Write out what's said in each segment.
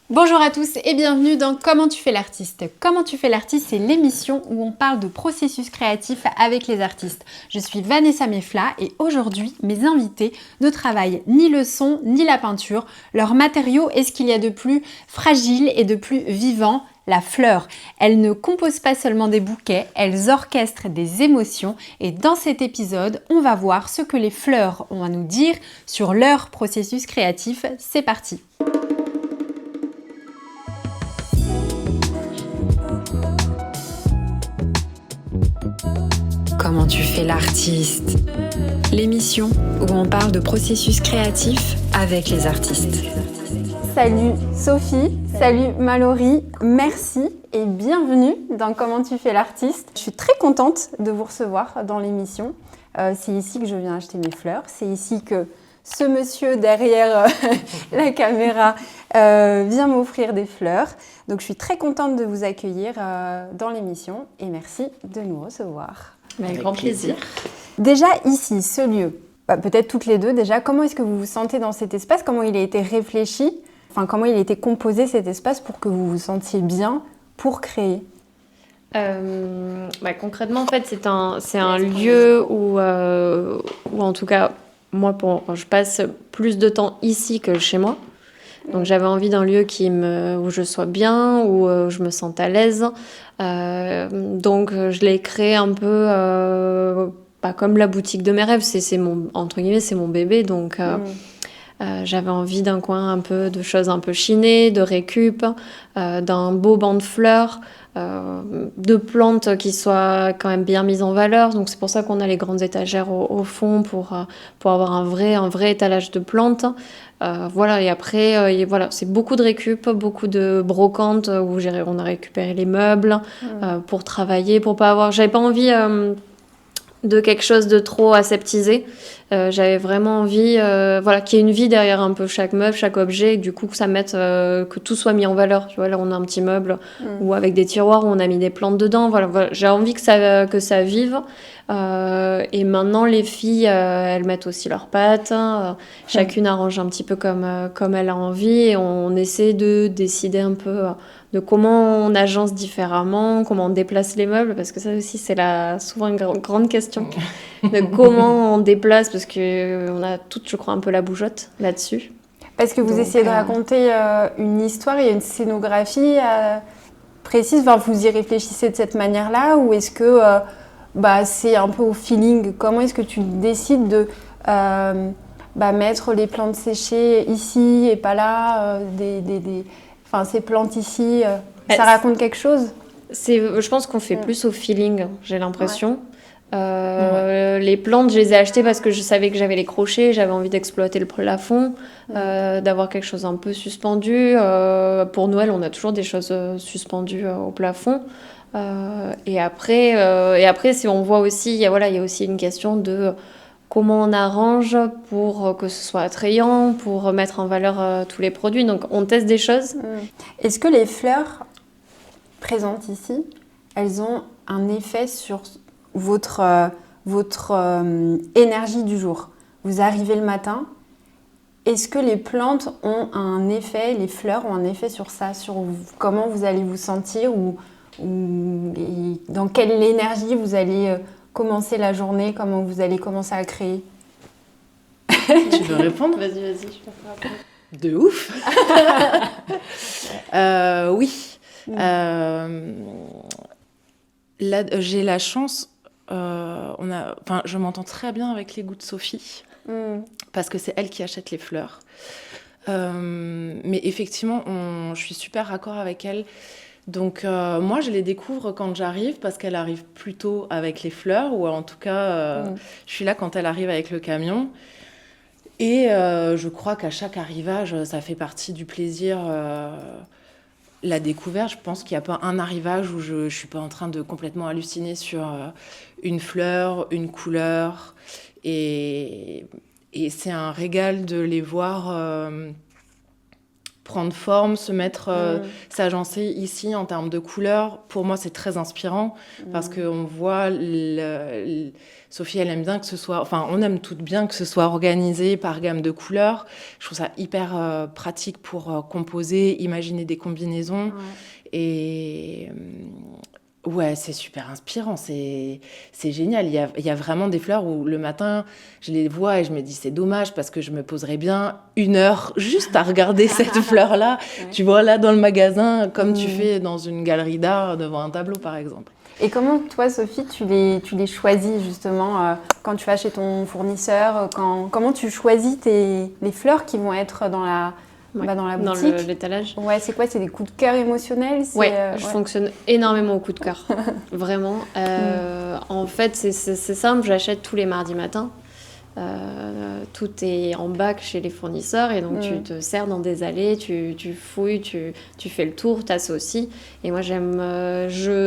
Bonjour à tous et bienvenue dans Comment tu fais l'artiste. Comment tu fais l'artiste, c'est l'émission où on parle de processus créatif avec les artistes. Je suis Vanessa Mefla et aujourd'hui, mes invités ne travaillent ni le son ni la peinture. Leur matériau est ce qu'il y a de plus fragile et de plus vivant, la fleur. Elles ne composent pas seulement des bouquets, elles orchestrent des émotions et dans cet épisode, on va voir ce que les fleurs ont à nous dire sur leur processus créatif. C'est parti! Comment tu fais l'artiste? L'émission où on parle de processus créatif avec les artistes. Salut Sophie, salut Mallory, merci et bienvenue dans Comment tu fais l'artiste. Je suis très contente de vous recevoir dans l'émission. C'est ici que je viens acheter mes fleurs, c'est ici que ce monsieur derrière la caméra vient m'offrir des fleurs. Donc je suis très contente de vous accueillir dans l'émission et merci de nous recevoir. Avec grand plaisir. Déjà ici, ce lieu, peut-être toutes les deux déjà, comment est-ce que vous vous sentez dans cet espace? Comment il a été réfléchi? Enfin, comment il a été composé cet espace pour que vous vous sentiez bien pour créer? Concrètement, en fait, c'est un lieu où en tout cas, moi, je passe plus de temps ici que chez moi. Donc j'avais envie d'un lieu où je sois bien, où je me sente à l'aise. Donc je l'ai créé un peu pas comme la boutique de mes rêves. C'est mon, entre guillemets, c'est mon bébé. Donc j'avais envie d'un coin un peu de choses un peu chinées, de récup, d'un beau banc de fleurs, de plantes qui soient quand même bien mises en valeur. Donc c'est pour ça qu'on a les grandes étagères au fond pour avoir un vrai étalage de plantes. Voilà, et après, voilà, c'est beaucoup de récup, beaucoup de brocantes où on a récupéré les meubles pour travailler, pour pas avoir... J'avais pas envie de quelque chose de trop aseptisé. J'avais vraiment envie voilà, qu'il y ait une vie derrière un peu chaque meuble, chaque objet, et du coup que ça mette, que tout soit mis en valeur. Tu vois, là on a un petit meuble où avec des tiroirs où on a mis des plantes dedans. Voilà. J'ai envie que ça vive. Et maintenant les filles, elles mettent aussi leurs pattes. Chacune arrange un petit peu comme elle a envie, et on essaie de décider un peu de comment on agence différemment, comment on déplace les meubles, parce que ça aussi c'est souvent une grande question de comment on déplace, parce qu'on a toutes, je crois, un peu la bougeotte là-dessus. Parce que vous essayez de raconter une histoire, il y a une scénographie précise, enfin, vous y réfléchissez de cette manière-là, ou est-ce que c'est un peu au feeling? Comment est-ce que tu décides de mettre les plantes séchées ici et pas là, ces plantes ici, ça raconte quelque chose? Je pense qu'on fait plus au feeling, j'ai l'impression. Les plantes, je les ai achetées parce que je savais que j'avais les crochets, j'avais envie d'exploiter le plafond, d'avoir quelque chose un peu suspendu. Pour Noël, on a toujours des choses suspendues au plafond. Et après, si on voit aussi, il y a aussi une question de comment on arrange pour que ce soit attrayant, pour mettre en valeur tous les produits. Donc, on teste des choses. Est-ce que les fleurs présentes ici, elles ont un effet sur votre énergie du jour? Vous arrivez le matin, est-ce que les plantes ont un effet, les fleurs ont un effet sur ça, sur comment vous allez vous sentir ou dans quelle énergie vous allez commencer la journée, comment vous allez commencer à créer? Tu veux répondre? Vas-y, je vais faire après. De ouf. Oui. Là, j'ai la chance. Je m'entends très bien avec les goûts de Sophie parce que c'est elle qui achète les fleurs. Mais effectivement, je suis super raccord avec elle. Donc moi, je les découvre quand j'arrive parce qu'elle arrive plutôt avec les fleurs, ou en tout cas, je suis là quand elle arrive avec le camion. Et je crois qu'à chaque arrivage, ça fait partie du plaisir. La découverte, je pense qu'il n'y a pas un arrivage où je ne suis pas en train de complètement halluciner sur une fleur, une couleur. Et c'est un régal de les voir prendre forme, se mettre, s'agencer ici en termes de couleurs. Pour moi, c'est très inspirant parce qu'on voit, Sophie, elle aime bien que ce soit, enfin, on aime toutes bien que ce soit organisé par gamme de couleurs. Je trouve ça hyper pratique pour composer, imaginer des combinaisons. Et ouais, c'est super inspirant, c'est génial. Il y a vraiment des fleurs où le matin, je les vois et je me dis c'est dommage parce que je me poserais bien 1 heure juste à regarder cette fleur-là. Tu vois, là dans le magasin, comme tu fais dans une galerie d'art devant un tableau par exemple. Et comment, toi, Sophie, tu les choisis justement quand tu vas chez ton fournisseur comment tu choisis les fleurs qui vont être dans la boutique? Dans l'étalage. Ouais, c'est quoi? C'est des coups de cœur émotionnels? Je fonctionne énormément au coup de cœur. Vraiment. En fait, c'est simple, j'achète tous les mardis matins. Tout est en bac chez les fournisseurs et donc tu te sers dans des allées, tu fouilles, tu fais le tour, t'associes. Et moi,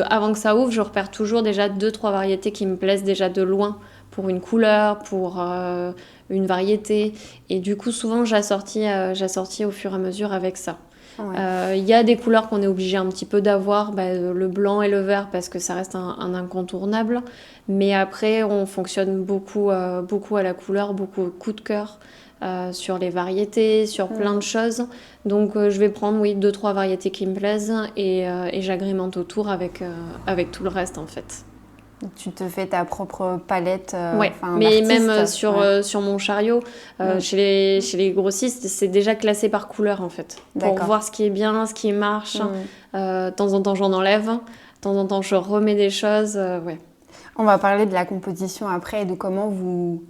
avant que ça ouvre, je repère toujours déjà 2-3 variétés qui me plaisent déjà de loin pour une couleur, pour une variété. Et du coup, souvent, j'assortis au fur et à mesure avec ça. Il y a des couleurs qu'on est obligé un petit peu d'avoir, le blanc et le vert, parce que ça reste un incontournable. Mais après, on fonctionne beaucoup à la couleur, beaucoup au coup de cœur, sur les variétés, sur plein de choses. Donc, je vais prendre 2-3 variétés qui me plaisent et j'agrémente autour avec tout le reste, en fait. Tu te fais ta propre palette mais même sur mon chariot, chez les grossistes, c'est déjà classé par couleur en fait. Pour voir ce qui est bien, ce qui marche. De temps en temps, j'en enlève. De temps en temps, je remets des choses. On va parler de la composition après et de comment vous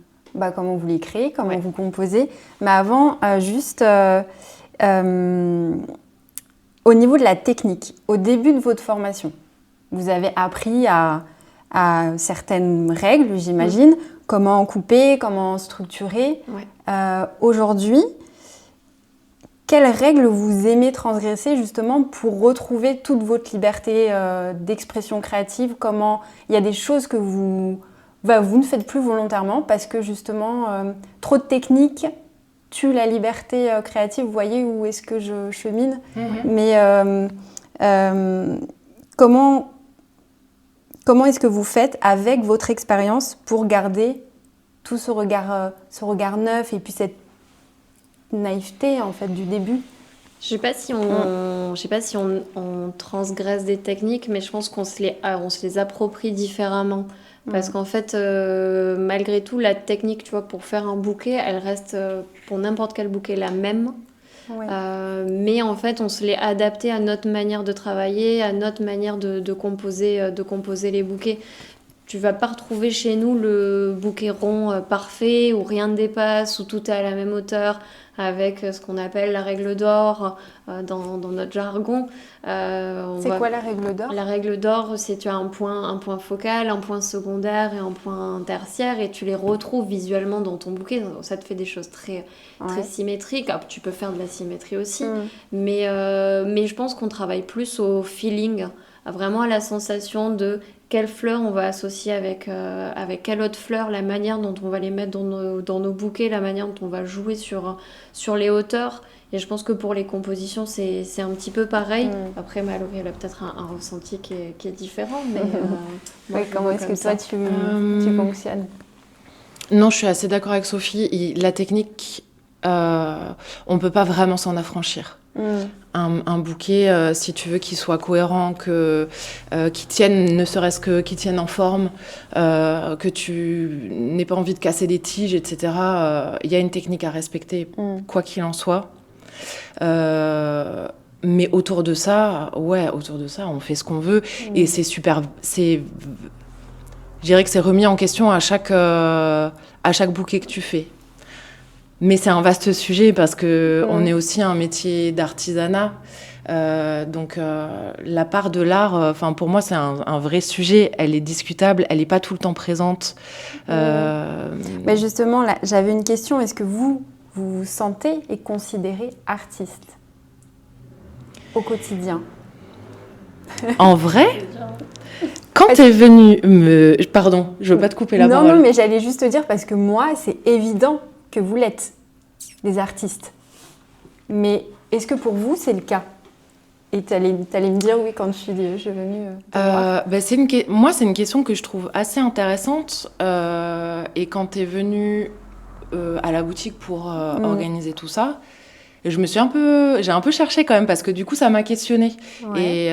les créez, comment vous composez. Mais avant, juste au niveau de la technique, au début de votre formation, vous avez appris à certaines règles, j'imagine, comment couper, comment structurer. Aujourd'hui, quelles règles vous aimez transgresser justement pour retrouver toute votre liberté d'expression créative? Comment il y a des choses que vous ne faites plus volontairement parce que justement, trop de techniques tue la liberté créative. Vous voyez où est-ce que je chemine? Mais comment est-ce que vous faites avec votre expérience pour garder tout ce regard neuf et puis cette naïveté en fait du début? Je sais pas si on transgresse des techniques, mais je pense qu'on se les approprie différemment. Parce qu'en fait, malgré tout, la technique, tu vois, pour faire un bouquet, elle reste pour n'importe quel bouquet la même. Mais en fait, on se l'est adapté à notre manière de travailler, à notre manière de composer les bouquets. Tu vas pas retrouver chez nous le bouquet rond parfait où rien ne dépasse, où tout est à la même hauteur, avec ce qu'on appelle la règle d'or dans notre jargon. C'est quoi la règle d'or? La règle d'or, c'est tu as un point focal, un point secondaire et un point tertiaire et tu les retrouves visuellement dans ton bouquet. Ça te fait des choses très symétriques. Alors, tu peux faire de la symétrie aussi, mais je pense qu'on travaille plus au feeling, vraiment à la sensation de quelle fleur on va associer avec quelle autre fleur, la manière dont on va les mettre dans nos bouquets, la manière dont on va jouer sur les hauteurs. Et je pense que pour les compositions, c'est un petit peu pareil. Après, Mallory, elle a peut-être un ressenti qui est différent. Mais comment est-ce que toi, tu fonctionnes? Non, je suis assez d'accord avec Sophie. La technique, on ne peut pas vraiment s'en affranchir. Un bouquet, si tu veux qu'il soit cohérent, qu'il tienne, ne serait-ce que qu'il tienne en forme, que tu n'aies pas envie de casser des tiges, etc. Il y a une technique à respecter, quoi qu'il en soit. Mais autour de ça, on fait ce qu'on veut. Et c'est super... je dirais que c'est remis en question à chaque bouquet que tu fais. Mais c'est un vaste sujet parce qu'on est aussi un métier d'artisanat. Donc la part de l'art, pour moi, c'est un vrai sujet. Elle est discutable, elle n'est pas tout le temps présente. Mais justement, là, j'avais une question. Est-ce que vous vous sentez et considérez artiste au quotidien? En vrai, quand tu es venue Pardon, je ne veux pas te couper la parole. Non, mais j'allais juste te dire parce que moi, c'est évident que vous l'êtes, des artistes. Mais Est-ce que pour vous, c'est le cas ? Et t'allais me dire oui quand je suis venue te voir. Moi, c'est une question que je trouve assez intéressante. Et quand t'es venue à la boutique pour organiser tout ça, j'ai un peu cherché quand même parce que du coup, ça m'a questionnée. Ouais. Et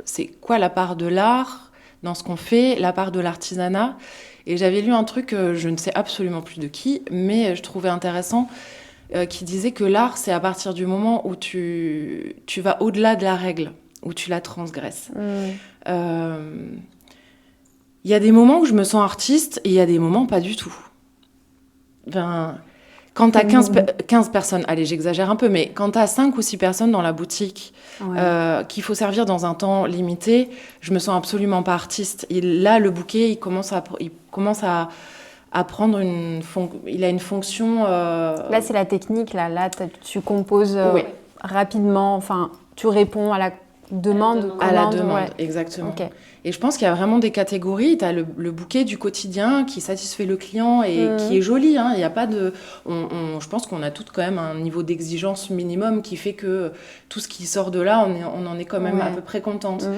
c'est quoi la part de l'art dans ce qu'on fait, la part de l'artisanat ? Et j'avais lu un truc, je ne sais absolument plus de qui, mais je trouvais intéressant, qui disait que l'art, c'est à partir du moment où tu vas au-delà de la règle, où tu la transgresses. Il y a des moments où je me sens artiste et il y a des moments pas du tout. Quand t'as 15 personnes, allez, j'exagère un peu, mais quand t'as 5 ou 6 personnes dans la boutique, qu'il faut servir dans un temps limité, je me sens absolument pas artiste. Et là, le bouquet, il commence à prendre il a une fonction... Là, c'est la technique, là tu composes rapidement, enfin, tu réponds à la demande. À la demande, exactement. Okay. Et je pense qu'il y a vraiment des catégories. Tu as le bouquet du quotidien qui satisfait le client et qui est joli. Hein. Il y a pas de... je pense qu'on a toutes quand même un niveau d'exigence minimum qui fait que tout ce qui sort de là, on en est quand même à peu près contente.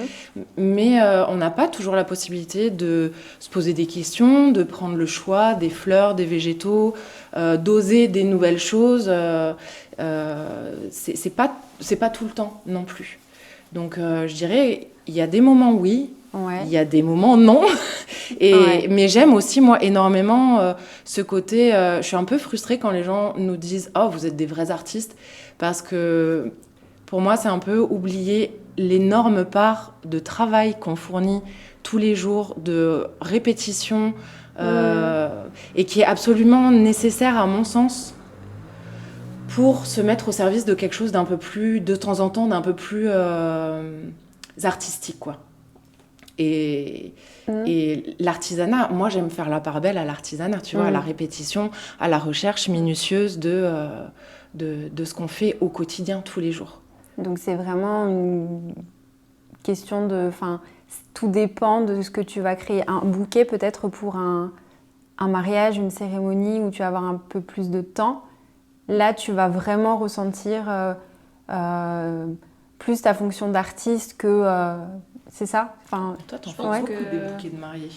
Mais on n'a pas toujours la possibilité de se poser des questions, de prendre le choix des fleurs, des végétaux, d'oser des nouvelles choses. C'est pas tout le temps non plus. Donc je dirais, il y a des moments oui, il y a des moments non. Mais j'aime aussi moi énormément ce côté, je suis un peu frustrée quand les gens nous disent « Oh, vous êtes des vrais artistes » parce que pour moi c'est un peu oublier l'énorme part de travail qu'on fournit tous les jours, de répétition et qui est absolument nécessaire à mon sens pour se mettre au service de quelque chose d'un peu plus, de temps en temps, d'un peu plus artistique, quoi. Et l'artisanat, moi j'aime faire la part belle à l'artisanat, tu vois, à la répétition, à la recherche minutieuse de ce qu'on fait au quotidien, tous les jours. Donc c'est vraiment une question de... tout dépend de ce que tu vas créer. Un bouquet peut-être pour un mariage, une cérémonie où tu vas avoir un peu plus de temps. Là, tu vas vraiment ressentir plus ta fonction d'artiste que... c'est ça ? Toi, t'en fais beaucoup des bouquets de mariés.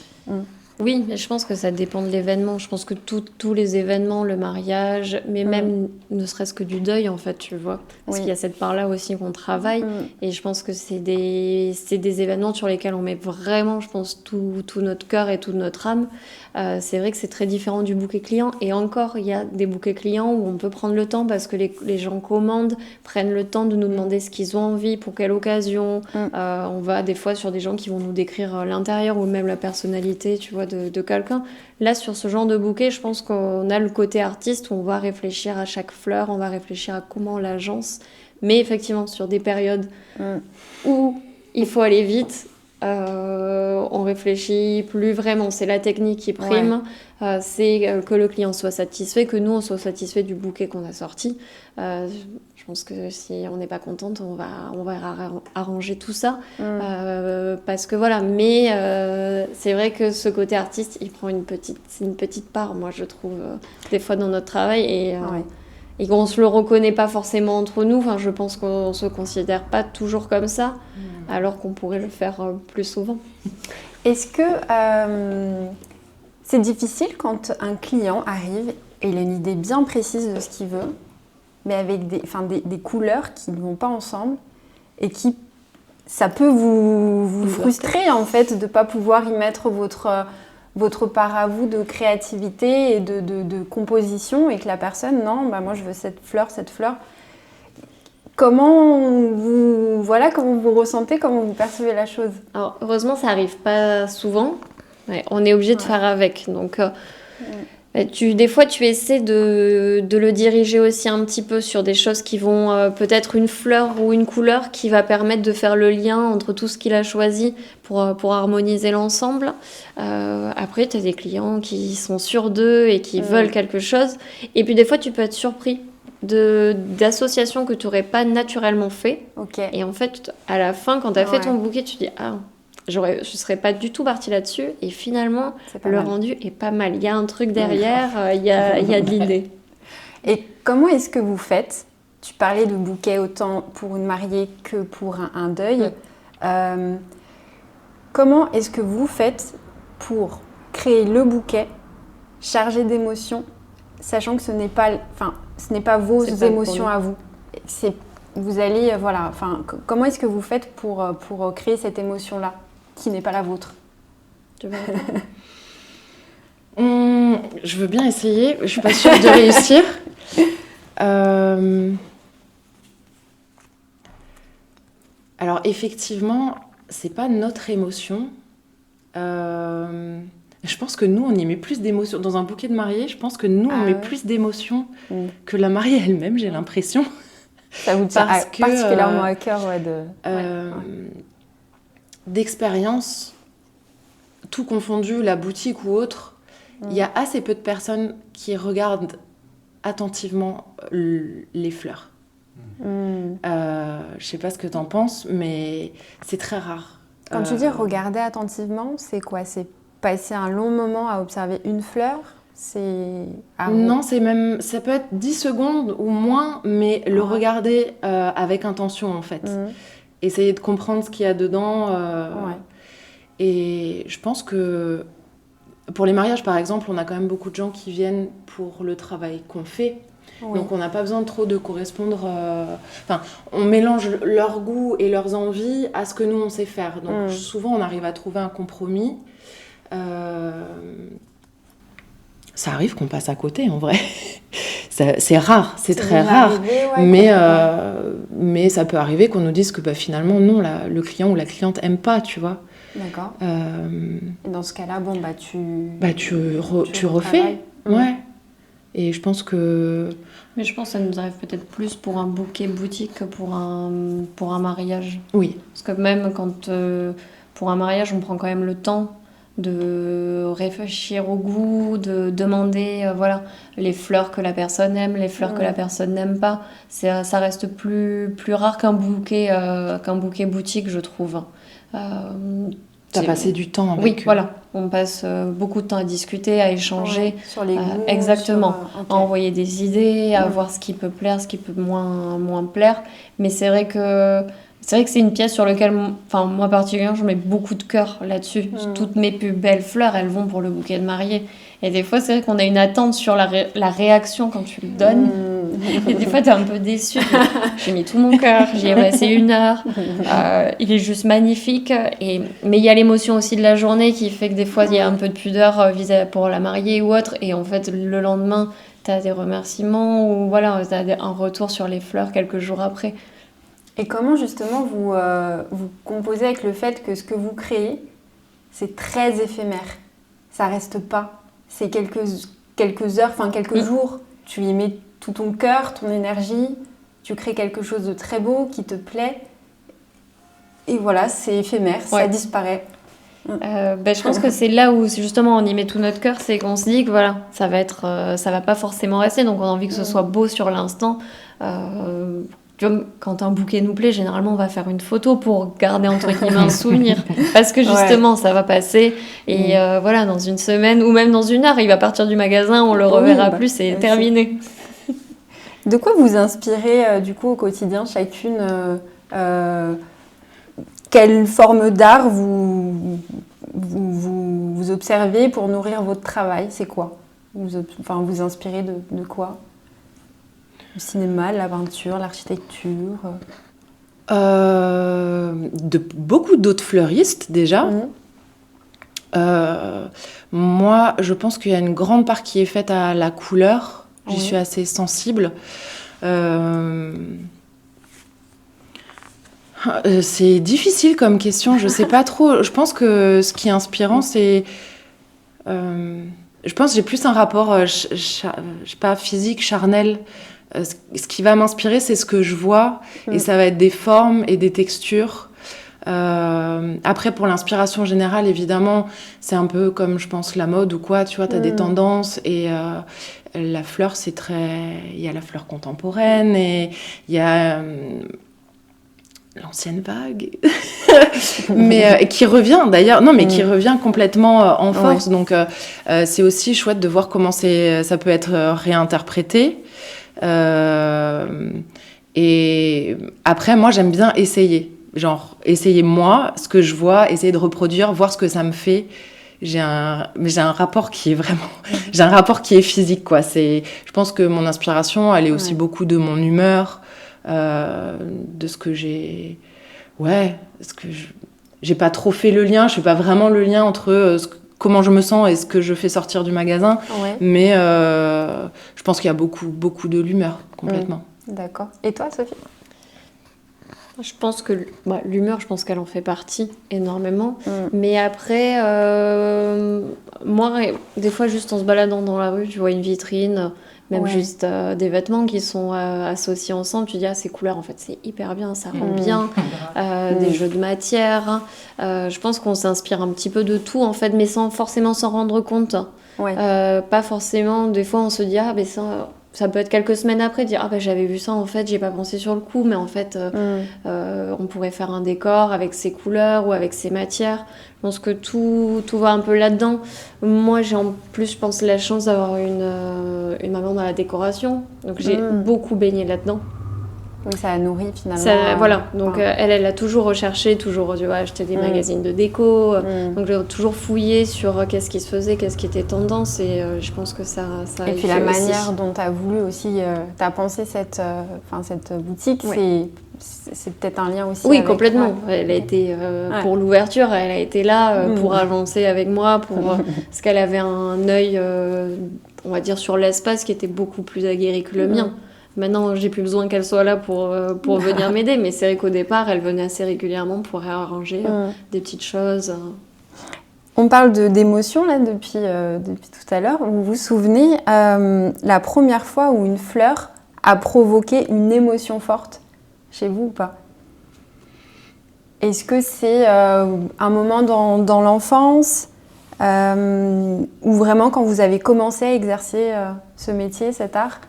Oui, mais je pense que ça dépend de l'événement. Je pense que tous les événements, le mariage, mais même ne serait-ce que du deuil, en fait, tu vois. Parce qu'il y a cette part-là aussi qu'on travaille. Et je pense que c'est des événements sur lesquels on met vraiment, je pense, tout notre cœur et toute notre âme. C'est vrai que c'est très différent du bouquet client. Et encore, il y a des bouquets clients où on peut prendre le temps parce que les gens commandent, prennent le temps de nous demander ce qu'ils ont envie, pour quelle occasion. On va des fois sur des gens qui vont nous décrire l'intérieur ou même la personnalité, tu vois, de quelqu'un. Là, sur ce genre de bouquet, je pense qu'on a le côté artiste où on va réfléchir à chaque fleur, on va réfléchir à comment on l'agence. Mais effectivement, sur des périodes où il faut aller vite, on réfléchit plus vraiment. C'est la technique qui prime. C'est que le client soit satisfait, que nous, on soit satisfait du bouquet qu'on a sorti. Je pense que si on n'est pas contente, on va arranger tout ça. Parce que voilà, mais c'est vrai que ce côté artiste, il prend une petite part, moi, je trouve, des fois dans notre travail. Et qu'on ne se le reconnaît pas forcément entre nous. Enfin, je pense qu'on ne se considère pas toujours comme ça, alors qu'on pourrait le faire plus souvent. Est-ce que c'est difficile quand un client arrive et il a une idée bien précise de ce qu'il veut, mais avec des couleurs qui ne vont pas ensemble et qui, ça peut vous frustrer en fait de ne pas pouvoir y mettre votre part à vous de créativité et de composition et que la personne, non, moi je veux cette fleur. Comment vous ressentez, comment vous percevez la chose ? Alors, heureusement, ça n'arrive pas souvent. On est obligé de faire avec. Donc, des fois, tu essaies de le diriger aussi un petit peu sur des choses qui vont... peut-être une fleur ou une couleur qui va permettre de faire le lien entre tout ce qu'il a choisi pour harmoniser l'ensemble. Après, tu as des clients qui sont sûrs d'eux et qui veulent quelque chose. Et puis, des fois, tu peux être surpris d'associations que tu n'aurais pas naturellement fait. Et en fait, à la fin, quand tu as fait ton bouquet, tu te dis « Ah, je ne serais pas du tout partie là-dessus. » Et finalement, le rendu est pas mal. Il y a un truc derrière, il y a de l'idée. Et comment est-ce que vous faites tu parlais de bouquet autant pour une mariée que pour un deuil. Comment est-ce que vous faites pour créer le bouquet chargé d'émotions, sachant que ce n'est pas vos émotions à vous. Vous allez, comment est-ce que vous faites pour créer cette émotion-là, qui n'est pas la vôtre? Je veux bien essayer, je suis pas sûre de réussir. Alors effectivement, c'est pas notre émotion. Je pense que nous, on y met plus d'émotions. Dans un bouquet de mariée, je pense que nous, on met plus d'émotions que la mariée elle-même, j'ai l'impression. Ça vous tient particulièrement à cœur d'expérience, tout confondu, la boutique ou autre, il y a assez peu de personnes qui regardent attentivement les fleurs. Je sais pas ce que t'en penses, mais c'est très rare. Quand tu dis regarder attentivement, c'est quoi? C'est passer un long moment à observer une fleur? Non, ça peut être 10 secondes ou moins, mais le regarder avec intention en fait. Essayer de comprendre ce qu'il y a dedans. Et je pense que pour les mariages par exemple, on a quand même beaucoup de gens qui viennent pour le travail qu'on fait. Donc on n'a pas besoin trop de correspondre. On mélange leur goût et leurs envies à ce que nous on sait faire. Donc souvent on arrive à trouver un compromis. Ça arrive qu'on passe à côté en vrai. C'est rare, c'est très rare. Mais ça peut arriver qu'on nous dise que finalement non, le client ou la cliente aime pas, tu vois. D'accord. Et dans ce cas-là, tu refais. Ouais. Et je pense que... Mais je pense que ça nous arrive peut-être plus pour un bouquet boutique que pour un mariage. Oui. Parce que même quand pour un mariage, on prend quand même le temps de réfléchir au goût, de demander les fleurs que la personne aime, les fleurs que la personne n'aime pas. Ça reste plus rare qu'un bouquet boutique, je trouve. T'as passé du temps avec... Oui, voilà. On passe beaucoup de temps à discuter, à échanger. Sur les goûts. Exactement. À envoyer des idées, à voir ce qui peut plaire, ce qui peut moins plaire. Mais c'est vrai que c'est une pièce sur laquelle, moi particulièrement, je mets beaucoup de cœur là-dessus. Toutes mes plus belles fleurs, elles vont pour le bouquet de mariée. Et des fois, c'est vrai qu'on a une attente sur la réaction quand tu le donnes. Et des fois, t'es un peu déçu. J'ai mis tout mon cœur, j'y ai passé 1 heure. Il est juste magnifique. Mais il y a l'émotion aussi de la journée qui fait que des fois, il y a un peu de pudeur pour la mariée ou autre. Et en fait, le lendemain, t'as des remerciements ou t'as un retour sur les fleurs quelques jours après. Et comment justement vous composez avec le fait que ce que vous créez, c'est très éphémère. Ça reste pas. C'est quelques heures, quelques jours. Tu y mets tout ton cœur, ton énergie. Tu crées quelque chose de très beau qui te plaît. Et voilà, c'est éphémère, ça disparaît. Je pense que c'est là où justement on y met tout notre cœur, c'est qu'on se dit que ça va pas forcément rester. Donc on a envie que ce soit beau sur l'instant. Quand un bouquet nous plaît, généralement on va faire une photo pour garder entre guillemets un souvenir, parce que justement ça va passer et dans 1 semaine ou même dans 1 heure il va partir du magasin, on le reverra plus, c'est terminé. De quoi vous inspirez du coup au quotidien chacune? Quelle forme d'art vous observez pour nourrir votre travail? C'est quoi? Vous inspirez de quoi? Le cinéma, la peinture, l'architecture? De beaucoup d'autres fleuristes, déjà. Moi, je pense qu'il y a une grande part qui est faite à la couleur. J'y suis assez sensible. C'est difficile comme question, je sais pas trop. Je pense que ce qui est inspirant, c'est... je pense que j'ai plus un rapport, je sais pas, physique, charnel. Ce qui va m'inspirer, c'est ce que je vois, et ça va être des formes et des textures. Après, pour l'inspiration générale, évidemment, c'est un peu comme, je pense, la mode ou quoi, tu vois, t'as des tendances, et la fleur, c'est très... Il y a la fleur contemporaine, et il y a l'ancienne vague, mais qui revient, d'ailleurs, qui revient complètement en force, donc c'est aussi chouette de voir comment ça peut être réinterprété. Et après, moi, j'aime bien essayer. Genre, essayer moi, ce que je vois, essayer de reproduire, voir ce que ça me fait. J'ai un rapport qui est vraiment... J'ai un rapport qui est physique, quoi. Je pense que mon inspiration, elle est aussi beaucoup de mon humeur, de ce que j'ai... Ouais, j'ai pas trop fait le lien, je fais pas vraiment le lien entre comment je me sens et ce que je fais sortir du magasin. Ouais. Mais je pense qu'il y a beaucoup de l'humeur, complètement. D'accord. Et toi, Sophie ? Je pense que l'humeur, je pense qu'elle en fait partie énormément. Mais après, moi, des fois, juste en se baladant dans la rue, tu vois une vitrine, même juste des vêtements qui sont associés ensemble, tu dis, ah, ces couleurs, en fait, c'est hyper bien, ça rend bien. Des jeux de matière. Je pense qu'on s'inspire un petit peu de tout, en fait, mais sans forcément s'en rendre compte. Ouais. Pas forcément, des fois, on se dit, ah, ben ça peut être quelques semaines après, dire « Ah ben j'avais vu ça, en fait, j'ai pas pensé sur le coup, mais en fait, on pourrait faire un décor avec ces couleurs ou avec ces matières. » Je pense que tout va un peu là-dedans. Moi, j'ai en plus, je pense, la chance d'avoir une maman dans la décoration. Donc, j'ai beaucoup baigné là-dedans. Oui, ça a nourri finalement. Voilà, donc elle a toujours recherché, toujours acheté des magazines de déco. Donc j'ai toujours fouillé sur qu'est-ce qui se faisait, qu'est-ce qui était tendance, et je pense que ça et puis la manière dont tu as voulu aussi, tu as pensé cette boutique, c'est peut-être un lien aussi. Oui, avec... complètement. Elle a été, pour l'ouverture, elle a été là pour avancer avec moi, parce qu'elle avait un œil, on va dire, sur l'espace qui était beaucoup plus aguerri que le mien. Maintenant, j'ai plus besoin qu'elle soit là pour venir m'aider, mais c'est vrai qu'au départ, elle venait assez régulièrement pour réarranger des petites choses. On parle d'émotions là depuis tout à l'heure. Vous vous souvenez la première fois où une fleur a provoqué une émotion forte chez vous ou pas ? Est-ce que c'est un moment dans l'enfance ou vraiment quand vous avez commencé à exercer ce métier, cet art ?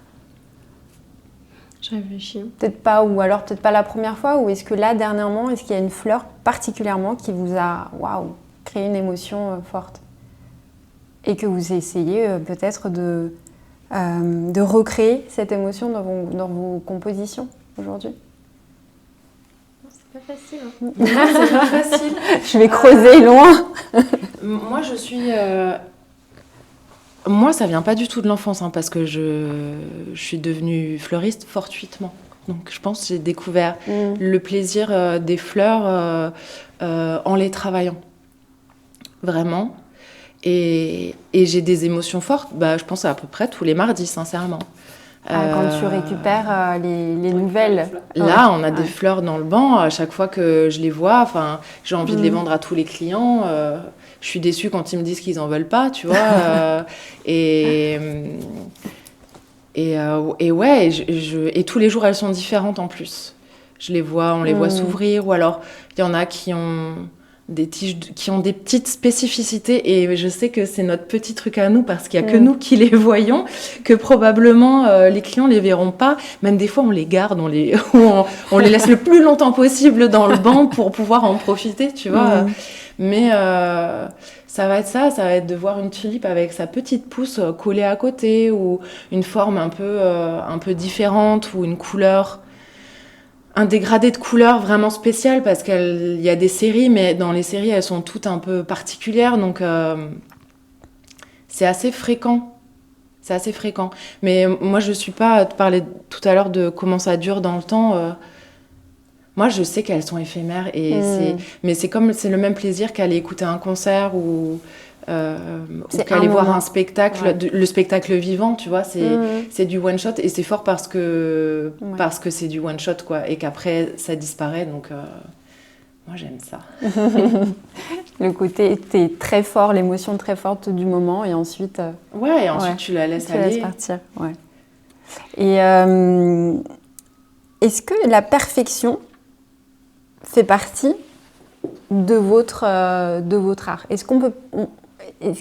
Je réfléchis. Peut-être pas, ou alors peut-être pas la première fois, ou est-ce que là, dernièrement, est-ce qu'il y a une fleur particulièrement qui vous a créé une émotion forte ? Et que vous essayez peut-être de recréer cette émotion dans vos compositions aujourd'hui ? C'est pas facile. Non, c'est pas facile. Je vais creuser loin. Moi, je suis... Moi, ça vient pas du tout de l'enfance, parce que je suis devenue fleuriste fortuitement. Donc, je pense que j'ai découvert le plaisir des fleurs en les travaillant. Vraiment. Et j'ai des émotions fortes, je pense à peu près tous les mardis, sincèrement. Quand tu récupères les nouvelles. Là, on a des fleurs dans le banc. À chaque fois que je les vois, j'ai envie de les vendre à tous les clients. Je suis déçue quand ils me disent qu'ils en veulent pas, tu vois. Et ouais, et tous les jours, elles sont différentes en plus. On les voit s'ouvrir, ou alors il y en a qui ont des tiges qui ont des petites spécificités, et je sais que c'est notre petit truc à nous, parce qu'il y a que nous qui les voyons, que probablement les clients les verront pas. Même des fois, on les garde, on les laisse le plus longtemps possible dans le banc pour pouvoir en profiter, tu vois. Mais ça va être de voir une tulipe avec sa petite pousse collée à côté, ou une forme un peu différente, ou une couleur, un dégradé de couleurs vraiment spécial, parce qu'il y a des séries, mais dans les séries, elles sont toutes un peu particulières, donc c'est assez fréquent. Mais moi, je suis pas à te parler tout à l'heure de comment ça dure dans le temps. Moi, je sais qu'elles sont éphémères, mais c'est le même plaisir qu'aller écouter un concert ou qu'aller voir un spectacle, le spectacle vivant, tu vois, c'est du one shot, et c'est fort parce que c'est du one shot, quoi, et qu'après ça disparaît, donc moi j'aime ça. Le côté, t'es très fort, l'émotion très forte du moment, et ensuite tu la laisses aller. Tu laisses partir, ouais. Et est-ce que la perfection fait partie de votre art ? Est-ce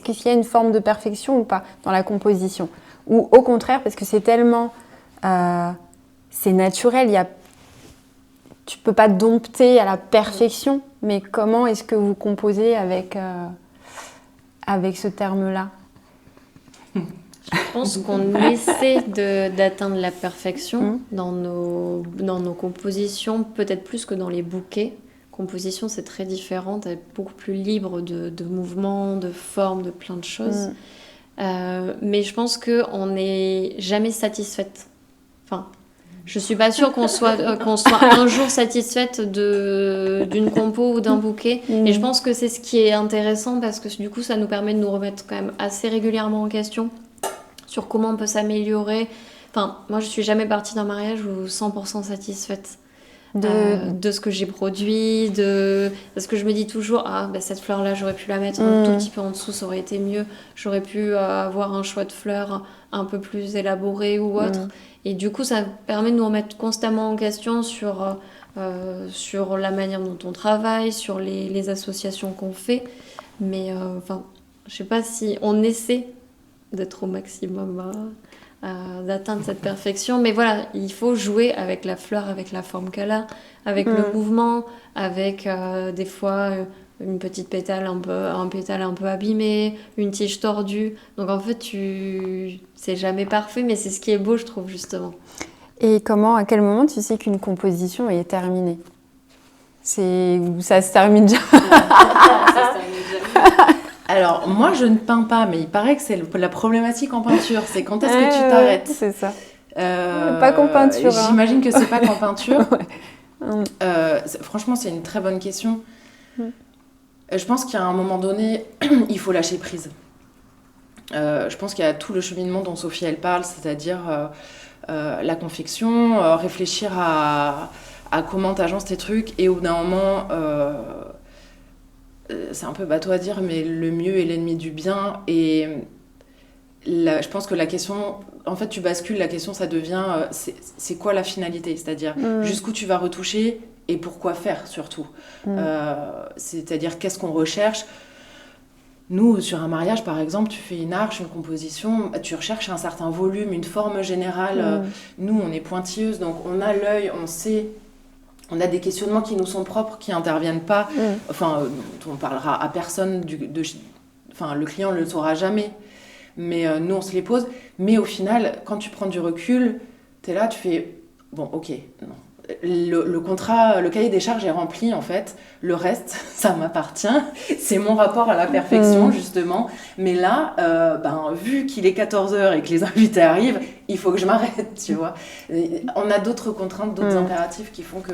qu'il y a une forme de perfection ou pas dans la composition ? Ou au contraire, parce que c'est tellement... c'est naturel, tu peux pas dompter à la perfection, mais comment est-ce que vous composez avec ce terme-là ? Je pense qu'on essaie d'atteindre la perfection dans nos compositions, peut-être plus que dans les bouquets. Composition, c'est très différent, t'es beaucoup plus libre de mouvements, de formes, de plein de choses. Mais je pense qu'on n'est jamais satisfaite. Enfin, je suis pas sûre qu'on soit un jour satisfaite d'une compo ou d'un bouquet. Et je pense que c'est ce qui est intéressant parce que du coup, ça nous permet de nous remettre quand même assez régulièrement en question sur comment on peut s'améliorer. Enfin, moi, je suis jamais partie d'un mariage où 100% satisfaite de ce que j'ai produit, parce que je me dis toujours, cette fleur-là, j'aurais pu la mettre un tout petit peu en dessous, ça aurait été mieux. J'aurais pu avoir un choix de fleurs un peu plus élaboré ou autre. Et du coup, ça permet de nous remettre constamment en question sur la manière dont on travaille, sur les associations qu'on fait. Mais je sais pas si on essaie d'être au maximum, d'atteindre cette perfection. Mais voilà, il faut jouer avec la fleur, avec la forme qu'elle a, avec le mouvement, avec des fois une petite pétale un peu abîmé, une tige tordue. Donc en fait, c'est jamais parfait, mais c'est ce qui est beau, je trouve, justement. Et à quel moment tu sais qu'une composition est terminée? Ou ça se termine déjà? Alors, moi, je ne peins pas, mais il paraît que c'est la problématique en peinture. C'est quand est-ce que tu t'arrêtes? C'est ça. Pas qu'en peinture. J'imagine que c'est pas qu'en peinture. Franchement, c'est une très bonne question. Je pense qu'à un moment donné, il faut lâcher prise. Je pense qu'il y a tout le cheminement dont Sophie, elle parle, c'est-à-dire la confection, réfléchir à comment t'agences tes trucs, et au bout d'un moment... c'est un peu bateau à dire, mais le mieux est l'ennemi du bien. Et je pense que la question, en fait, tu bascules, la question, ça devient, c'est quoi la finalité? C'est-à-dire, jusqu'où tu vas retoucher et pourquoi faire, surtout. C'est-à-dire, qu'est-ce qu'on recherche? Nous, sur un mariage, par exemple, tu fais une arche, une composition, tu recherches un certain volume, une forme générale. Nous, on est pointilleuse, donc on a l'œil, on sait... On a des questionnements qui nous sont propres, qui n'interviennent pas. On parlera à personne. Le client ne le saura jamais. Mais nous, on se les pose. Mais au final, quand tu prends du recul, tu es là, tu fais... Bon, ok, non. Le contrat, le cahier des charges est rempli, en fait. Le reste, ça m'appartient. C'est mon rapport à la perfection, justement. Mais là, vu qu'il est 14h et que les invités arrivent, il faut que je m'arrête, tu vois. On a d'autres contraintes, d'autres impératifs qui font que...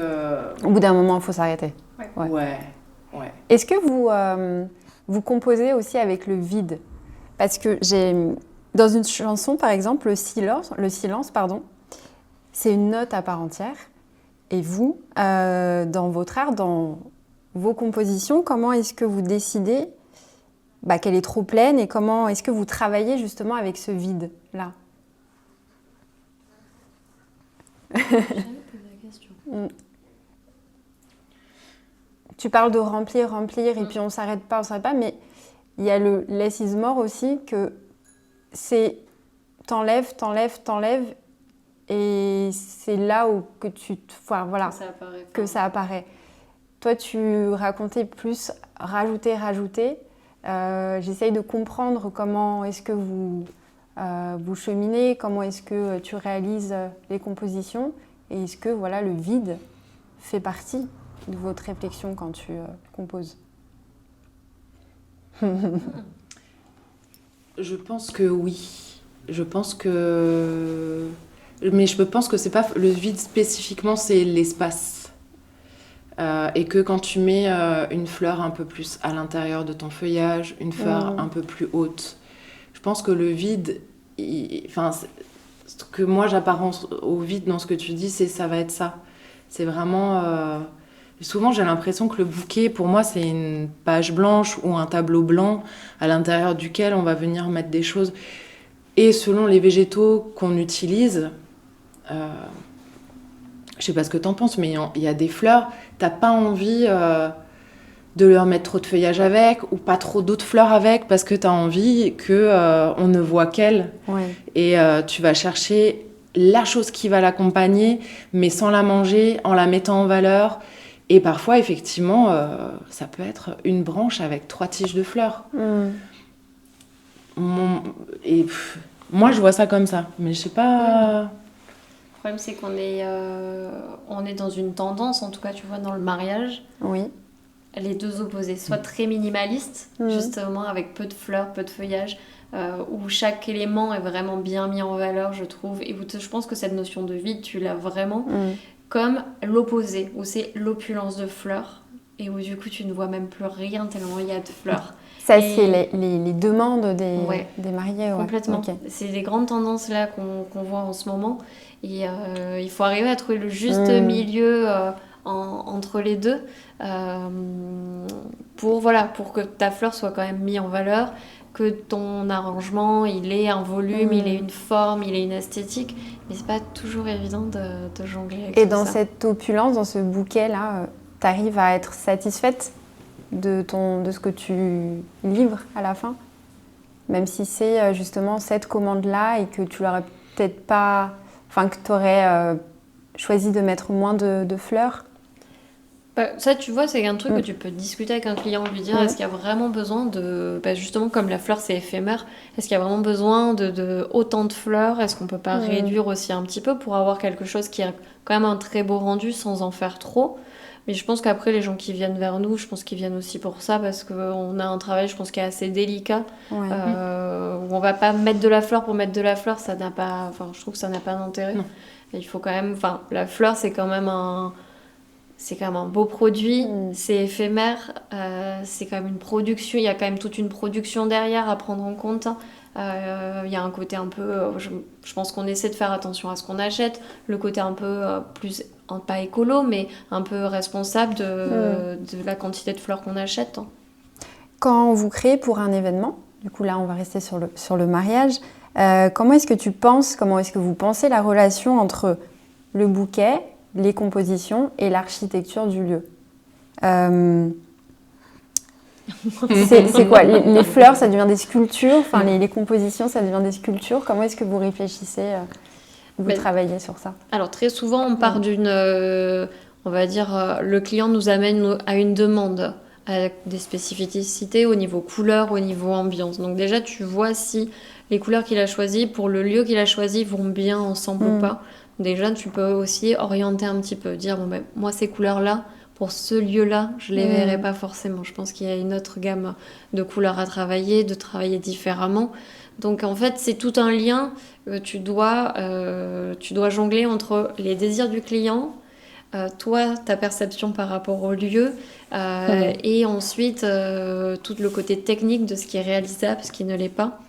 Au bout d'un moment, il faut s'arrêter. Ouais. Est-ce que vous composez aussi avec le vide? Parce que dans une chanson, par exemple, le silence, c'est une note à part entière. Et vous, dans votre art, dans vos compositions, comment est-ce que vous décidez qu'elle est trop pleine, et comment est-ce que vous travaillez justement avec ce vide-là? Tu parles de remplir, et puis on s'arrête pas, mais il y a le less is more aussi, que c'est t'enlèves, et c'est là où que ça apparaît. Toi, tu racontais plus rajouter. J'essaye de comprendre comment est-ce que vous cheminez, comment est-ce que tu réalises les compositions, et est-ce que le vide fait partie de votre réflexion quand tu composes? Je pense que oui. Mais je pense que c'est pas le vide spécifiquement, c'est l'espace. Et que quand tu mets une fleur un peu plus à l'intérieur de ton feuillage, une fleur un peu plus haute, je pense que le vide, ce que moi j'apparence au vide dans ce que tu dis, ça va être ça. C'est vraiment... Souvent j'ai l'impression que le bouquet, pour moi, c'est une page blanche ou un tableau blanc à l'intérieur duquel on va venir mettre des choses. Et selon les végétaux qu'on utilise... je sais pas ce que t'en penses, mais il y a des fleurs, t'as pas envie de leur mettre trop de feuillage avec, ou pas trop d'autres fleurs avec, parce que t'as envie qu'on ne voit qu'elle. Ouais. Et tu vas chercher la chose qui va l'accompagner, mais sans la manger, en la mettant en valeur. Et parfois, effectivement, ça peut être une branche avec 3 tiges de fleurs. Moi, je vois ça comme ça, mais je sais pas... Le problème, c'est qu'on est, on est dans une tendance, en tout cas, tu vois, dans le mariage. Oui. Les deux opposés, soit très minimaliste, justement, avec peu de fleurs, peu de feuillage, où chaque élément est vraiment bien mis en valeur, je trouve, et où je pense que cette notion de vide, tu l'as vraiment, comme l'opposé, où c'est l'opulence de fleurs, et où du coup, tu ne vois même plus rien tellement il y a de fleurs. Ça, c'est les demandes des mariés. Ouais. Complètement. Okay. C'est des grandes tendances là qu'on voit en ce moment, et il faut arriver à trouver le juste milieu entre les deux, pour que ta fleur soit quand même mise en valeur, que ton arrangement il ait un volume, il ait une forme, il ait une esthétique, mais c'est pas toujours évident de jongler avec et tout dans ça. cette opulence, dans ce bouquet là, t'arrives à être satisfaite de ce que tu livres à la fin, même si c'est justement cette commande là et que tu l'aurais peut-être pas, enfin que tu aurais choisi de mettre moins de fleurs. Ça, tu vois, c'est un truc que tu peux discuter avec un client, lui dire est-ce qu'il y a vraiment besoin de... justement, comme la fleur, c'est éphémère, est-ce qu'il y a vraiment besoin de autant de fleurs? Est-ce qu'on peut pas réduire aussi un petit peu pour avoir quelque chose qui a quand même un très beau rendu sans en faire trop? Mais je pense qu'après, les gens qui viennent vers nous, je pense qu'ils viennent aussi pour ça, parce qu'on a un travail, je pense, qui est assez délicat, où on va pas mettre de la fleur pour mettre de la fleur, ça n'a pas... Enfin, je trouve que ça n'a pas d'intérêt. Et il faut quand même... Enfin, la fleur, c'est quand même un beau produit, c'est éphémère, c'est quand même une production, il y a quand même toute une production derrière à prendre en compte. Il y a un côté un peu, je pense qu'on essaie de faire attention à ce qu'on achète, le côté un peu plus, pas écolo, mais un peu responsable de la quantité de fleurs qu'on achète. Quand vous créez pour un événement, du coup là on va rester sur le mariage, comment est-ce que vous pensez la relation entre le bouquet, les compositions et l'architecture du lieu? C'est quoi? Les fleurs, ça devient des sculptures? Enfin, les compositions, ça devient des sculptures? Comment est-ce que vous réfléchissez, vous travaillez sur ça? Alors, très souvent, on part d'une... on va dire, le client nous amène à une demande, avec des spécificités au niveau couleur, au niveau ambiance. Donc déjà, tu vois si les couleurs qu'il a choisies, pour le lieu qu'il a choisi, vont bien ensemble ou pas. Déjà, tu peux aussi orienter un petit peu, dire, moi, ces couleurs-là, pour ce lieu-là, je les verrai pas forcément. Je pense qu'il y a une autre gamme de couleurs à travailler, de travailler différemment. Donc, en fait, c'est tout un lien. Tu dois jongler entre les désirs du client, toi, ta perception par rapport au lieu, et ensuite, tout le côté technique de ce qui est réalisable, ce qui ne l'est pas.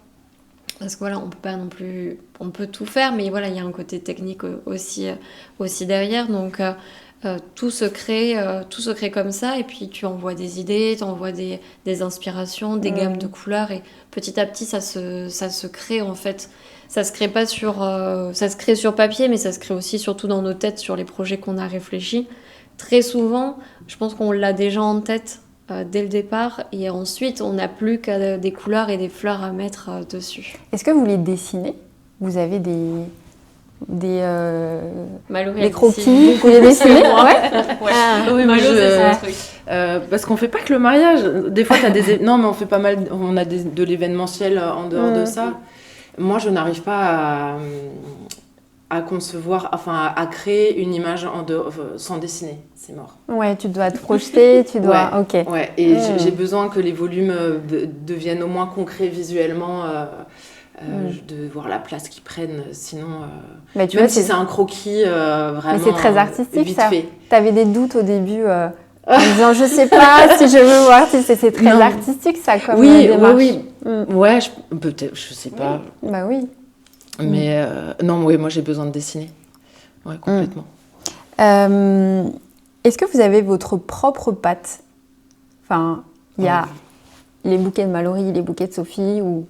Parce que voilà, on peut pas non plus, on peut tout faire, mais voilà, il y a un côté technique aussi derrière. Donc tout se crée comme ça, et puis tu envoies des idées, tu envoies des inspirations, des gammes de couleurs, et petit à petit ça se crée en fait. Ça se crée pas ça se crée sur papier, mais ça se crée aussi surtout dans nos têtes sur les projets qu'on a réfléchis. Très souvent, je pense qu'on l'a déjà en tête dès le départ, et ensuite on n'a plus que des couleurs et des fleurs à mettre dessus. Est-ce que vous les dessinez? Vous avez des croquis, vous les dessinez? Oui, mais c'est son truc. Parce qu'on fait pas que le mariage. Des fois, non, mais on fait pas mal. On a de l'événementiel en dehors de ça. Moi, je n'arrive pas à concevoir, enfin à créer une image sans dessiner. C'est mort. Ouais, tu dois te projeter, tu dois... Ouais, ok. Ouais, et j'ai besoin que les volumes deviennent au moins concrets visuellement, de voir la place qu'ils prennent, sinon... Mais tu même vois, si c'est un croquis vraiment mais c'est très artistique, vite ça. fait. T'avais des doutes au début en disant, je sais pas si je veux voir, c'est très artistique, ça, comme démarche. Oui. Ouais, peut-être, je sais pas. Bah oui. Mais non, oui, moi j'ai besoin de dessiner. Ouais, complètement. Est-ce que vous avez votre propre patte? Enfin, il y a les bouquets de Mallory, les bouquets de Sophie, vous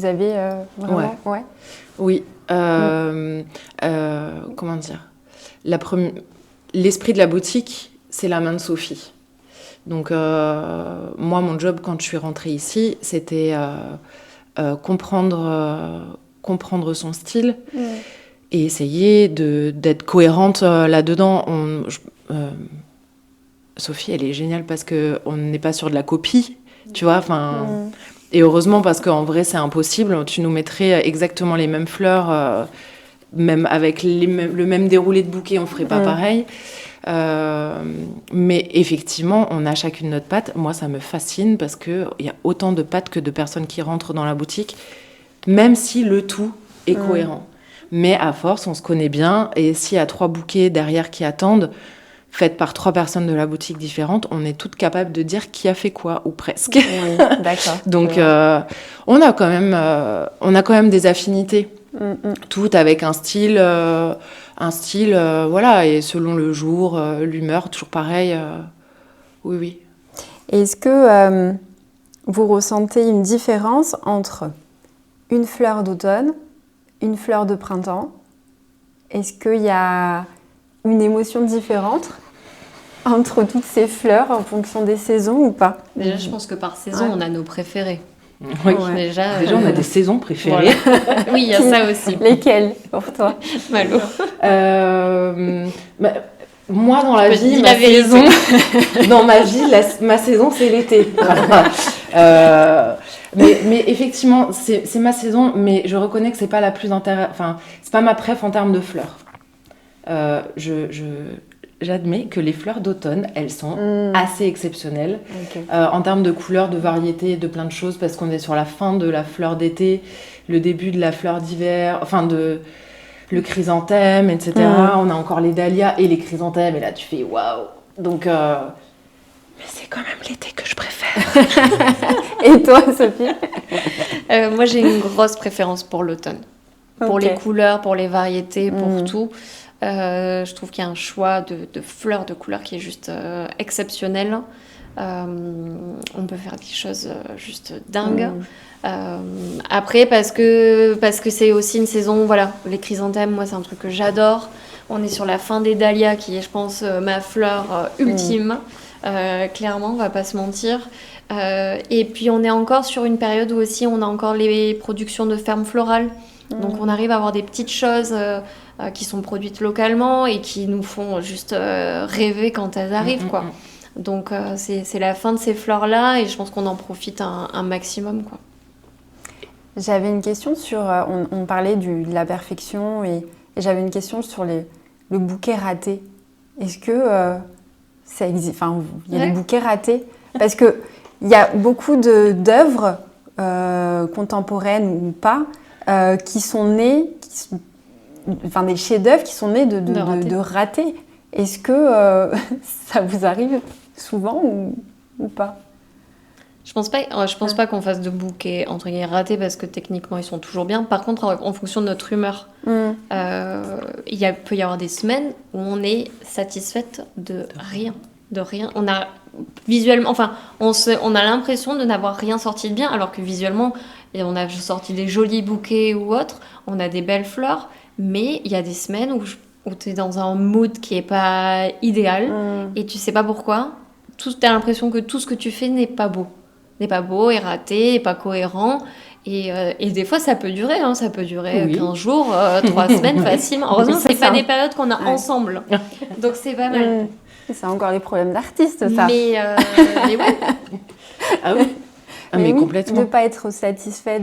avez vraiment... Ouais. Oui. Comment dire? L'esprit de la boutique, c'est la main de Sophie. Donc, moi, mon job, quand je suis rentrée ici, c'était comprendre son style et essayer d'être cohérente là-dedans. Sophie, elle est géniale parce qu'on n'est pas sur de la copie, tu vois. Et heureusement, parce qu'en vrai, c'est impossible. Tu nous mettrais exactement les mêmes fleurs, même avec le même déroulé de bouquet, on ferait pas pareil. Mais effectivement, on a chacune notre patte. Moi, ça me fascine parce qu'il y a autant de pattes que de personnes qui rentrent dans la boutique, même si le tout est cohérent. Mais à force, on se connaît bien. Et s'il y a 3 bouquets derrière qui attendent, faits par 3 personnes de la boutique différentes, on est toutes capables de dire qui a fait quoi, ou presque. Oui, d'accord. Donc, on a quand même des affinités. Toutes avec un style, voilà, et selon le jour, l'humeur, toujours pareil. Oui. Est-ce que vous ressentez une différence entre une fleur d'automne, une fleur de printemps? Est-ce qu'il y a une émotion différente entre toutes ces fleurs en fonction des saisons ou pas? Déjà, je pense que par saison, on a nos préférés. Oui. Déjà, on a des saisons préférées. Voilà. Oui, il y a ça aussi. Lesquelles pour toi? Malo. Moi, dans la vie, ma saison, ma saison, c'est l'été. Mais effectivement, c'est ma saison, mais je reconnais que c'est pas la plus c'est pas ma préf en termes de fleurs. J'admets que les fleurs d'automne, elles sont assez exceptionnelles. Okay. En termes de couleurs, de variétés, de plein de choses, parce qu'on est sur la fin de la fleur d'été, le début de la fleur d'hiver, le chrysanthème, etc. On a encore les dahlias et les chrysanthèmes, et là tu fais waouh. Donc, mais c'est quand même l'été que je préfère. Et toi, Sophie? Moi, j'ai une grosse préférence pour l'automne. Pour les couleurs, pour les variétés, pour tout. Je trouve qu'il y a un choix de fleurs, de couleurs qui est juste exceptionnel. On peut faire des choses juste dingues. Après, parce que c'est aussi une saison, voilà, les chrysanthèmes, moi c'est un truc que j'adore. On est sur la fin des dahlias qui est, je pense, ma fleur ultime. Clairement, on va pas se mentir. Et puis on est encore sur une période où aussi on a encore les productions de fermes florales. Donc on arrive à avoir des petites choses qui sont produites localement et qui nous font juste rêver quand elles arrivent, quoi. Donc c'est la fin de ces fleurs-là et je pense qu'on en profite un maximum, quoi. J'avais une question sur... on parlait de la perfection et j'avais une question sur le bouquet raté. Est-ce que ça existe? Enfin, il y a des bouquets ratés? Parce qu'il y a beaucoup d'œuvres contemporaines ou pas qui sont nées... des chefs-d'œuvre qui sont nés de ratés. Est-ce que ça vous arrive souvent ou pas? Je pense pas qu'on fasse de bouquets entre guillemets ratés parce que techniquement ils sont toujours bien. Par contre, en fonction de notre humeur, peut y avoir des semaines où on est satisfaite de rien. On a visuellement, on a l'impression de n'avoir rien sorti de bien, alors que visuellement, on a sorti des jolis bouquets ou autres. On a des belles fleurs, mais il y a des semaines où tu es dans un mood qui est pas idéal et tu sais pas pourquoi. Tu as l'impression que tout ce que tu fais n'est pas beau, est raté, n'est pas cohérent. Et des fois, ça peut durer. Ça peut durer 15 jours, 3 semaines facilement. Heureusement, c'est pas des périodes qu'on a ensemble. Donc, c'est pas mal. C'est encore les problèmes d'artistes, ça. Mais ouais. Ah oui. Mais complètement. De ne pas être satisfait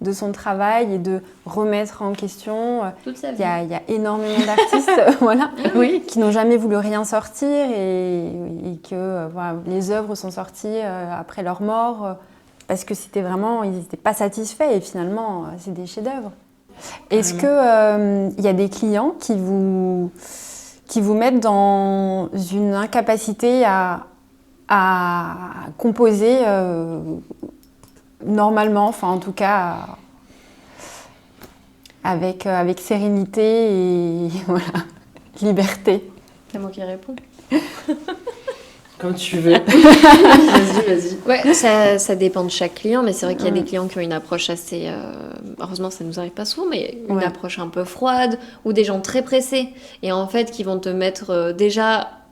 de son travail et de remettre en question. Il y a énormément d'artistes qui n'ont jamais voulu rien sortir et que les œuvres sont sorties après leur mort parce que ils n'étaient pas satisfaits et finalement c'est des chefs-d'œuvre. Est-ce qu'il y a des clients qui vous mettent dans une incapacité à composer normalement, en tout cas avec sérénité et liberté? C'est moi qui réponds. Comme tu veux. Vas-y. Ouais, ça dépend de chaque client, mais c'est vrai qu'il y a des clients qui ont une approche assez... heureusement, ça nous arrive pas souvent, mais une approche un peu froide, ou des gens très pressés, et en fait, qui vont te mettre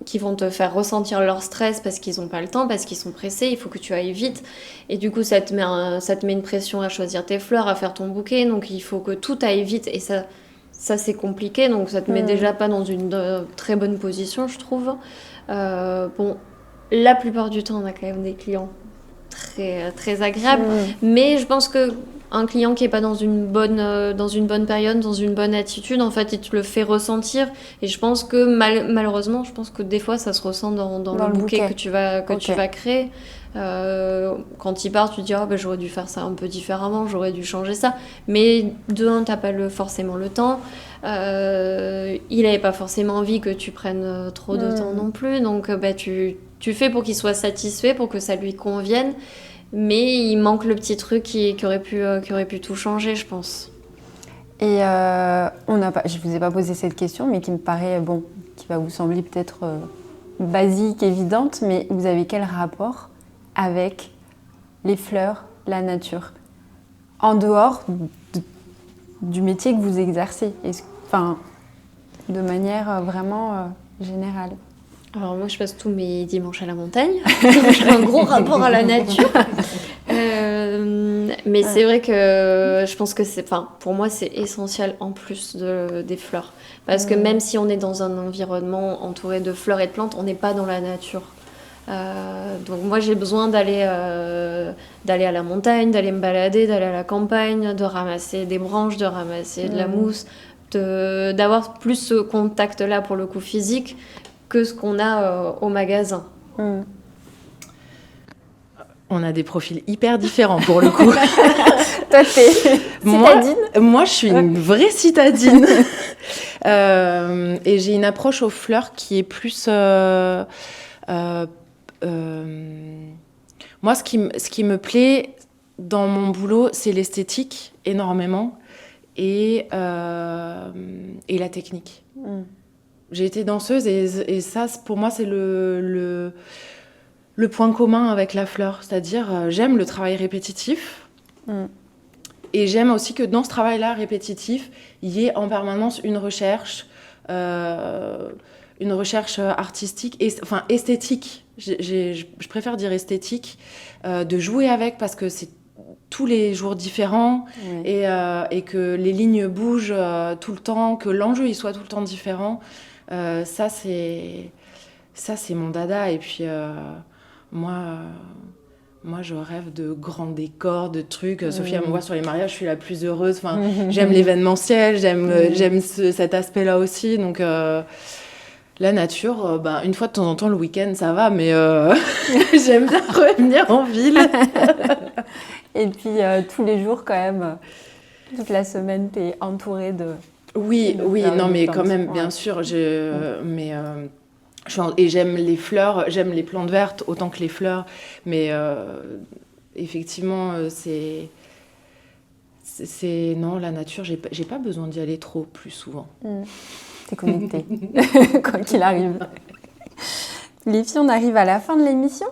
qui vont te faire ressentir leur stress parce qu'ils n'ont pas le temps, parce qu'ils sont pressés, il faut que tu ailles vite. Et du coup, ça te met une pression à choisir tes fleurs, à faire ton bouquet, donc il faut que tout aille vite, et ça c'est compliqué, donc ça te met déjà pas dans une très bonne position, je trouve. La plupart du temps, on a quand même des clients très, très agréable. Mais je pense qu'un client qui n'est pas dans une bonne période, dans une bonne attitude, en fait, il te le fait ressentir. Et je pense que malheureusement, je pense que des fois, ça se ressent dans le bouquet que tu vas créer. Quand il part, tu te dis j'aurais dû faire ça un peu différemment, j'aurais dû changer ça. Mais de un, t'as pas forcément le temps. Il avait pas forcément envie que tu prennes trop de temps non plus. Donc tu fais pour qu'il soit satisfait, pour que ça lui convienne. Mais il manque le petit truc qui aurait pu tout changer, je pense. Et je vous ai pas posé cette question, mais qui me paraît qui va vous sembler peut-être basique, évidente, mais vous avez quel rapport avec les fleurs, la nature, en dehors du métier que vous exercez, de manière vraiment générale? Alors moi, je passe tous mes dimanches à la montagne. J'ai un gros rapport à la nature. Mais c'est vrai que je pense que pour moi, c'est essentiel en plus des fleurs. Parce que même si on est dans un environnement entouré de fleurs et de plantes, on n'est pas dans la nature. Donc moi, j'ai besoin d'aller à la montagne, d'aller me balader, d'aller à la campagne, de ramasser des branches, de ramasser de la mousse, d'avoir plus ce contact-là pour le coup physique que ce qu'on a au magasin. On a des profils hyper différents pour le coup. Toi, t'es citadine. Moi, je suis une vraie citadine. Et j'ai une approche aux fleurs qui est plus... moi, ce qui me plaît dans mon boulot, c'est l'esthétique, énormément, et la technique. J'ai été danseuse et ça, pour moi, c'est le point commun avec la fleur. C'est-à-dire, j'aime le travail répétitif. Et j'aime aussi que dans ce travail-là répétitif, il y ait en permanence une recherche artistique, esthétique. Je préfère dire esthétique, de jouer avec parce que c'est tous les jours différents et que les lignes bougent tout le temps, que l'enjeu il soit tout le temps différent. Ça c'est mon dada. Et puis moi, je rêve de grands décors, de trucs. Sophie, elle me voit sur les mariages, je suis la plus heureuse. Enfin, j'aime l'événementiel, j'aime cet aspect-là aussi. Donc, la nature, une fois de temps en temps, le week-end, ça va, mais j'aime bien revenir en ville. Et puis, tous les jours, quand même, toute la semaine, t'es entourée de... Oui, non, mais quand même, bien sûr. Et j'aime les fleurs, j'aime les plantes vertes autant que les fleurs, mais effectivement, non, la nature, j'ai pas besoin d'y aller trop plus souvent. T'es connectée, quoi qu'il arrive. Les filles, on arrive à la fin de l'émission.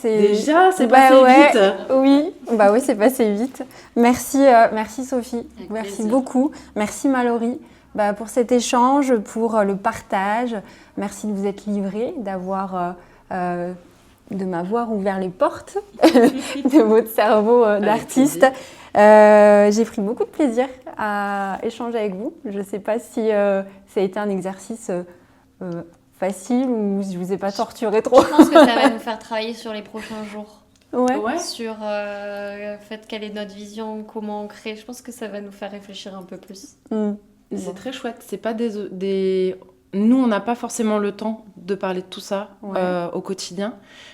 Déjà, c'est passé vite. Oui, c'est passé vite. Merci Sophie, merci beaucoup. Merci Mallory. Pour cet échange, pour le partage. Merci de vous être livrée, de m'avoir ouvert les portes de votre cerveau d'artiste. J'ai pris beaucoup de plaisir à échanger avec vous. Je ne sais pas si ça a été un exercice facile ou si je ne vous ai pas torturé trop. Je pense que ça va nous faire travailler sur les prochains jours. Ouais. Sur le fait quelle est notre vision, comment on crée. Je pense que ça va nous faire réfléchir un peu plus. C'est très chouette. C'est pas nous, on n'a pas forcément le temps de parler de tout ça au quotidien,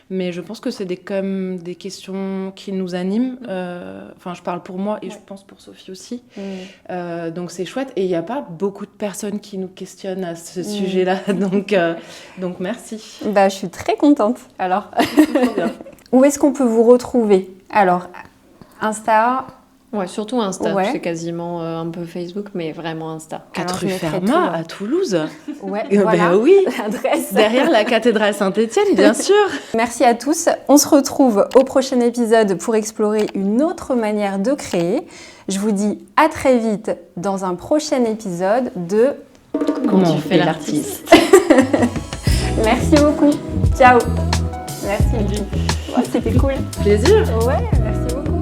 mais je pense que c'est quand même des questions qui nous animent. Je parle pour moi et je pense pour Sophie aussi. Donc c'est chouette. Et il n'y a pas beaucoup de personnes qui nous questionnent à ce sujet-là. Donc merci. Je suis très contente. Alors, trop bien. Où est-ce qu'on peut vous retrouver? Alors, Insta. Ouais, surtout Insta. C'est quasiment un peu Facebook, mais vraiment Insta. 4 rue Fermat à Toulouse. Ouais, voilà. Oui. L'adresse. Derrière la cathédrale Saint-Étienne, bien sûr. Merci à tous. On se retrouve au prochain épisode pour explorer une autre manière de créer. Je vous dis à très vite dans un prochain épisode de Comment tu fais l'artiste. Merci beaucoup. Ciao. Merci. C'était cool. Plaisir. Ouais, merci beaucoup.